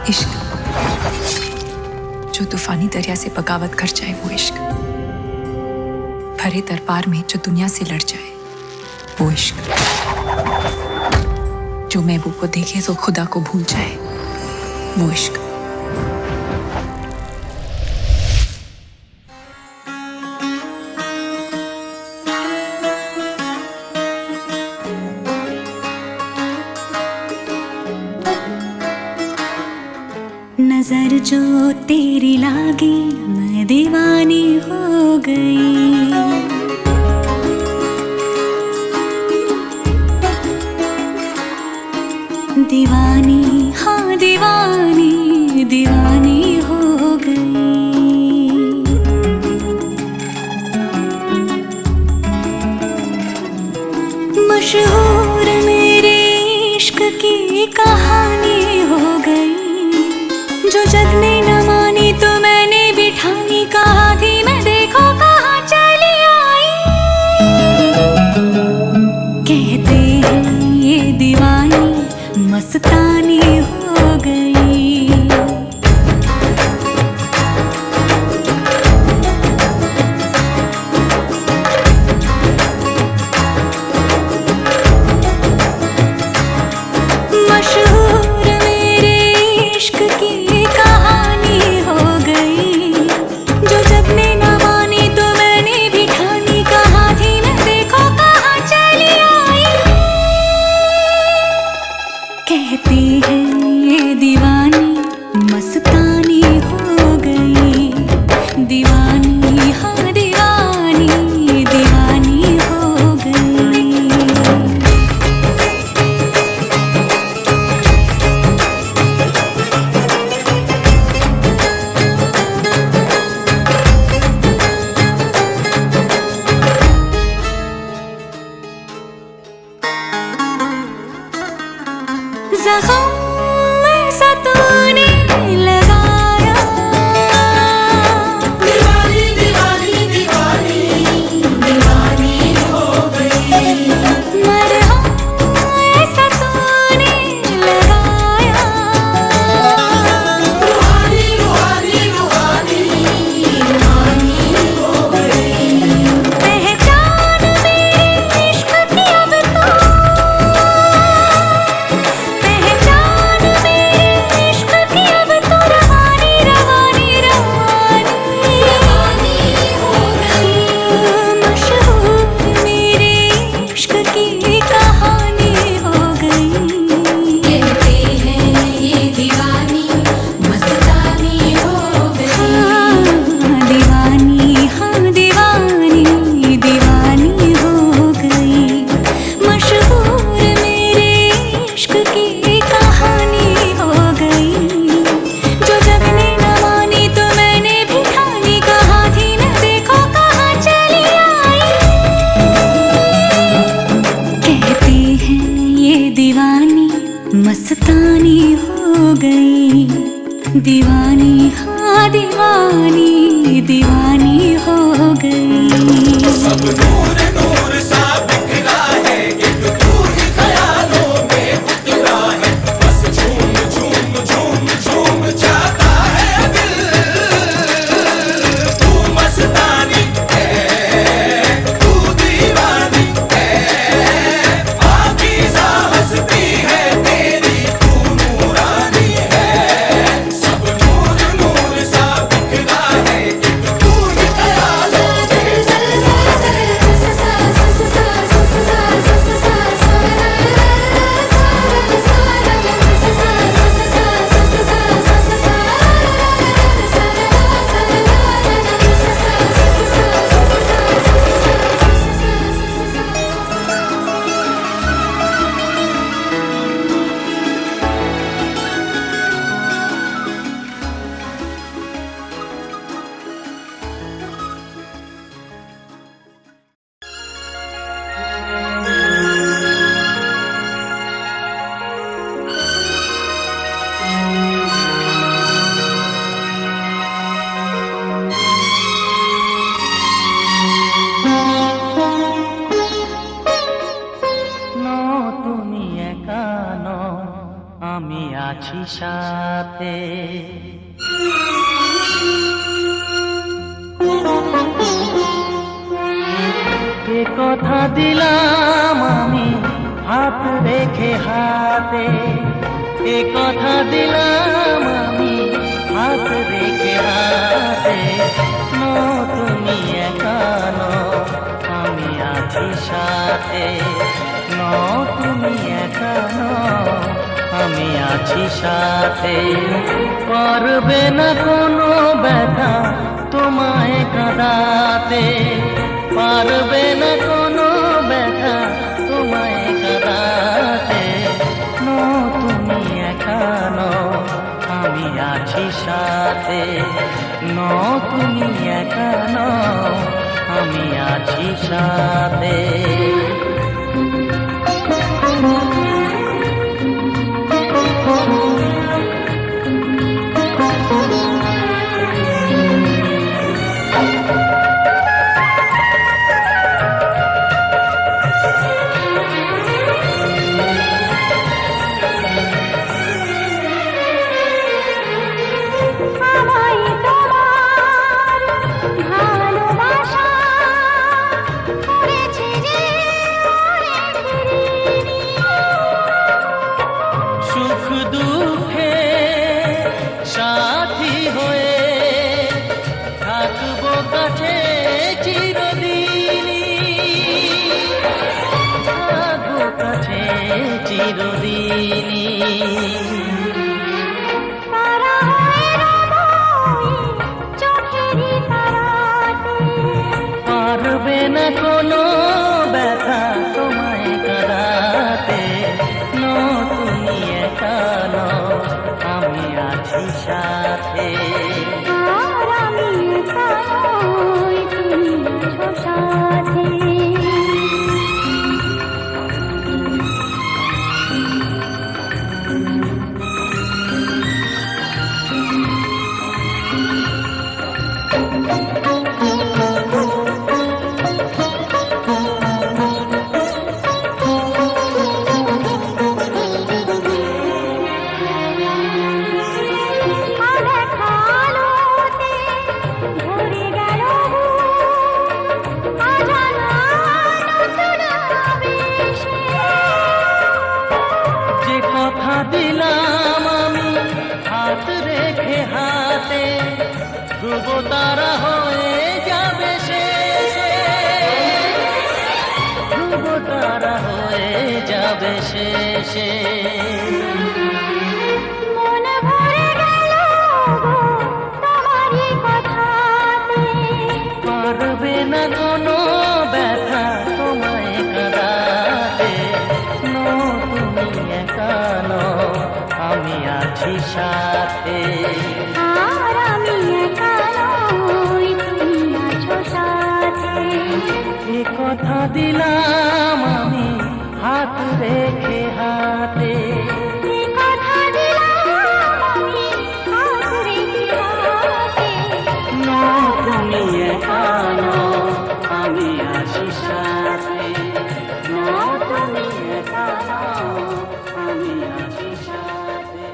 इश्क जो तूफानी दरिया से बगावत कर जाए, वो इश्क भरे दरबार में जो दुनिया से लड़ जाए, वो इश्क जो महबूब को देखे तो खुदा को भूल जाए, वो इश्क। नजर जो तेरी लागी मैं दीवानी हो गई, दीवानी हाँ दीवानी दीवानी हो गई। मशहूर मेरे इश्क की कहानी हो गई, जो जग ने न मानी तो मैंने भी ठानी, कहा थी मैं देखो कहाँ चली आई। कहते हैं ये दीवानी मस्तानी हो गई। मशहूर मेरे इश्क की कहानी हो गई, जो जग ने न मानी तो मैंने भी ठानी, कहा थी मैं देखो कहाँ चली आई। कहती है ये दीवानी मस्तानी हो गई, दीवानी हाँ दीवानी दीवानी हो गई। ज़ख्म ऐसा तूने लगाया, दीवानी दीवानी दीवानी दीवानी हो गई। मरहम ऐसा तूने लगाया, रूहानी रूहानी रूहानी रूहानी हो गई। पहचान मेरे इश्क की अब तो, मस्तानी हो गई, दीवानी हाँ दीवानी दीवानी हो गई। सब नूर नूर सा बिखरा है, एक तू ही ख्यालों में उतरा है, बस झूम झूम झूम झूम जाता है दिल। तू मस्तानी है, तू दीवानी है, पाकीज़ा हस्ती है तेरी, तू नूरानी है। सब नूर नूर सा बिखरा আছি সাথে। এ কথা দিলাম আমি হাত রেখে হাতে, এ কথা দিলাম আমি হাত রেখে হাতে। তুমি একা নও, আমি আছি সাথে। তুমি একা নও, আমি আছি সাথে। করবে না কোনো ব্যথা তোমায় কাঁদাতে, পারবে না কোনো ব্যথা তোমায় কাঁদাতে। তুমি একা নও, আমি আছি সাথে। তুমি একা নও, আমি আছি সাথে। সুখ দুঃখে সাথী হয়ে থাকবো কাছে চিরদিনই, থাকবো কাছে চিরদিনই। পারবে না কোনো ব্যথা তোমায় কাঁদাতে। তুমি একা নও, আমি আছি সাথে। আমি একা নই, তুমি আছো সাথে। যে কথা দিলাম আমি হাত রেখে হাতে, ধ্রুব তারা হয়ে যাবে শেষে, ধ্রুব তারা হয়ে যাবে শেষে। মন ভরে গেল গো তোমারই কথাতে। পারবে না কোনো ব্যথা তোমায় কাঁদাতে। তুমি একা নও, আমি আছি সাথে। আর আমি একা নই, তুমি আছো সাথে। এ কথা দিলাম আমি হাত রেখে হাতে। এ কথা দিলাম আমি হাত রেখে হাতে। তুমি একা নও, আমি আছি সাথে। তুমি একা নও, আমি আছি সাথে।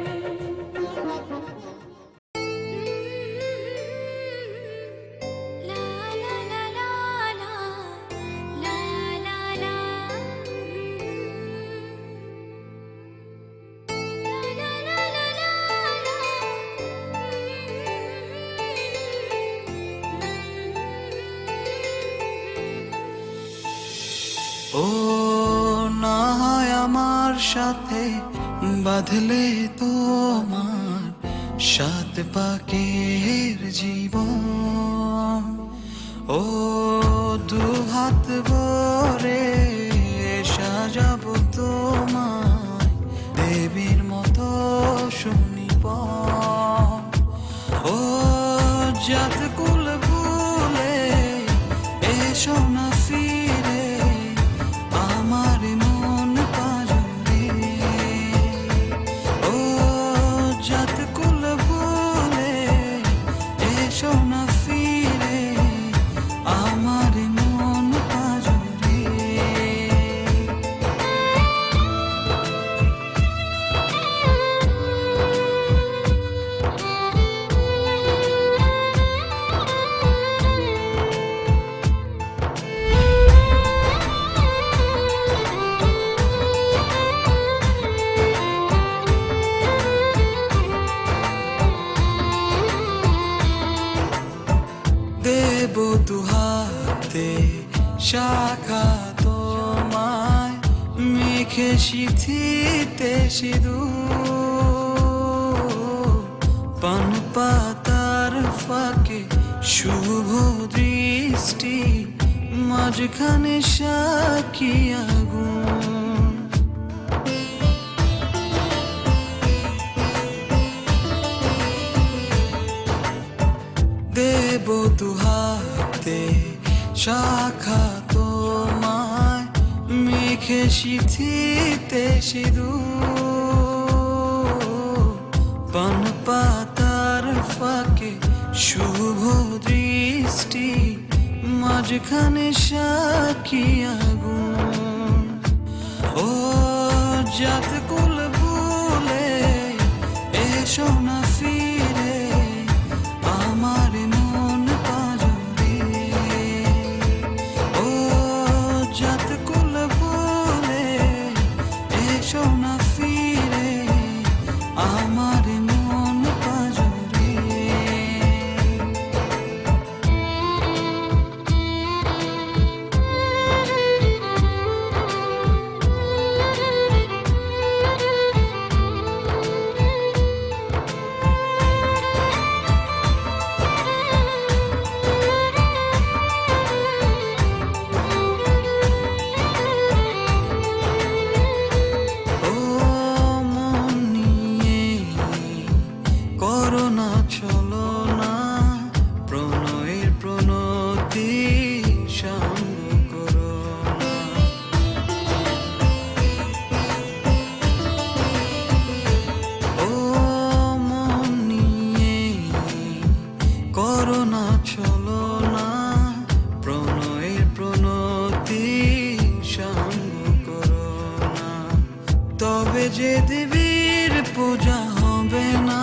লা লা লা লা লা, লা লা লা। লা লা লা লা ও না হয় আমার সাথে বাঁধলে তোমার সাত পাকের জীবন। ও দু হাত ভরে সাজাবো তোমায় দেবীর মতো সুনিপন। ও জাত কুল ভুলে এসো না ফিরে আমার মন পাজরে। ও জাত কুল ভুলে এসো না ফিরে আমার মন পাজরে। সিথিতে সিঁদুর পান পাতার ফাঁকে শুভ দৃষ্টি মাঝখানে সাক্ষী আগুন দেব দুহাতে শাখা তোমায় মেঘে সিথিতে সিঁদুর পান পাতার ফাঁকে শুভ দৃষ্টি মাঝখানে সাক্ষী আগুন ও জাত কুল ভুলে এসো না ফিরে আমার মন পাজরে ও জাত কুল ভুলে এসো না ফিরে আমার মন পাজরে ও মন নিয়ে করোনা চলো না প্রণয়ের প্রণতি সঙ্গ করো না ও মন নিয়ে করোনা চলো না প্রণয়ের প্রণতি সঙ্গ করো না তবে যে দেবীর পূজা হবে না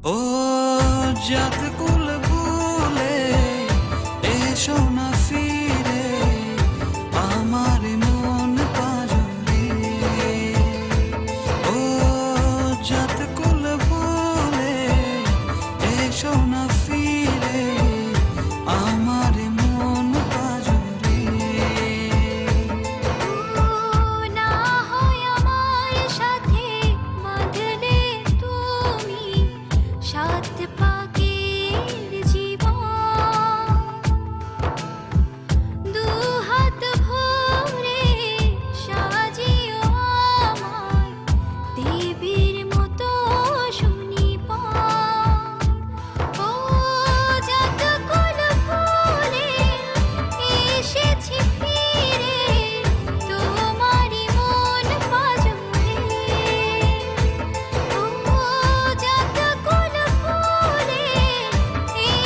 ও জাত কুল ভুলে এসো না ফিরে আমার মন পাজরে ও জাত কুল ভুলে এসো না ফিরে আমার মন পাজরে না হয় আমার সাথে বাঁধলে তুমি সাত পাকের জীবন দু হাত ভরে সাজিও আমায় দেবীর মতো সুনিপুণ ও জাত কুল ভুলে এসেছি ফিরে তোমারই মন পাজরে ও জাত কুল ভুলে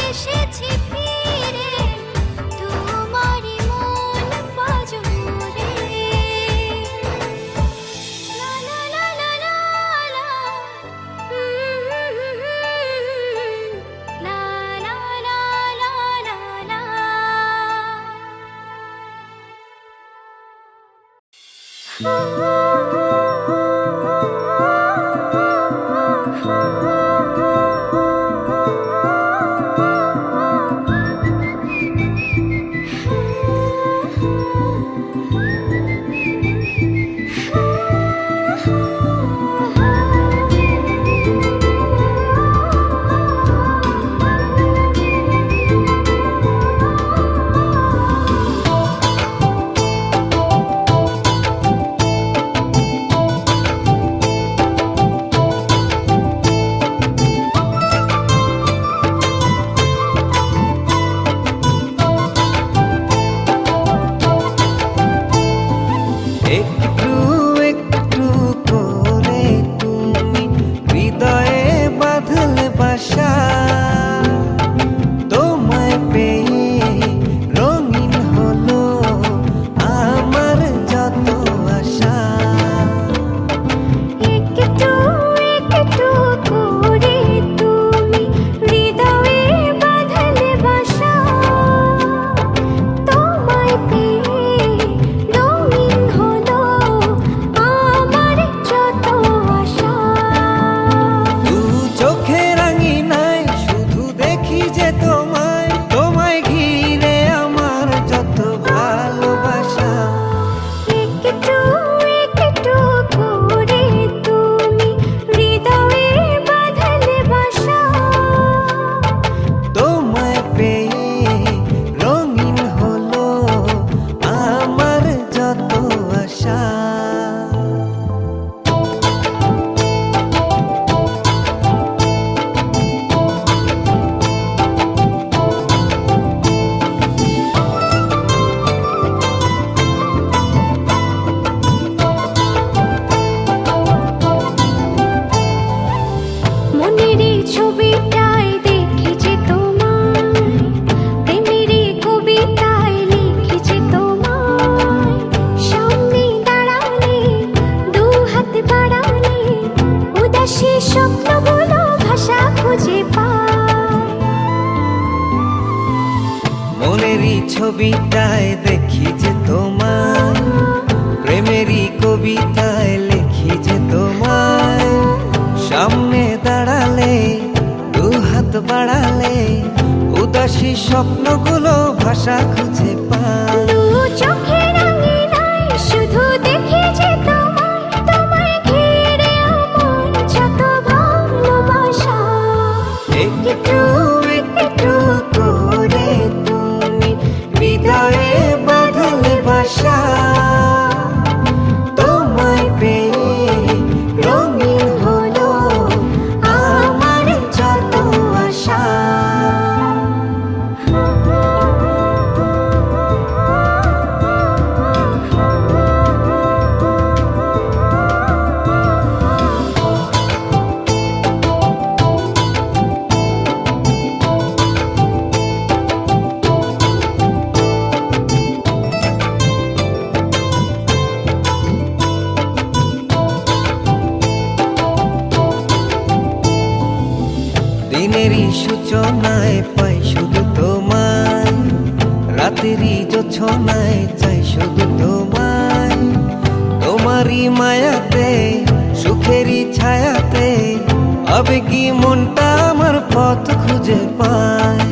এসেছি ফিরে তোমারই মন পাজরে লা লা লা লা লা লা লা লা লা লা চোখেরই ছবিটায় দেখি যে তোমার, প্রেমেরই কবিতায় লিখি যে তোমার। সামনে দাঁড়ালে দু হাত বাড়ালে উদাসী স্বপ্নগুলো ভাষা খুঁজে পায়। দু চোখের আঙিনায় শুধু দেখি যে তোমায়, তোমায় ঘিরে আমার যত ভালোবাসা। একটু একটু করে তুমি হৃদয়ে বাঁধলে বাসা, তোমায় পেয়ে রঙিন হলো আমার যত আশা। দিনেরই সূচনায় পাই শুধু তোমায়, রাতেরই জোছনায় চাই শুধু তোমায়। তোমারই মায়াতে সুখেরই ছায়াতে আবেগী মনটা আমার পথ খুঁজে পায়।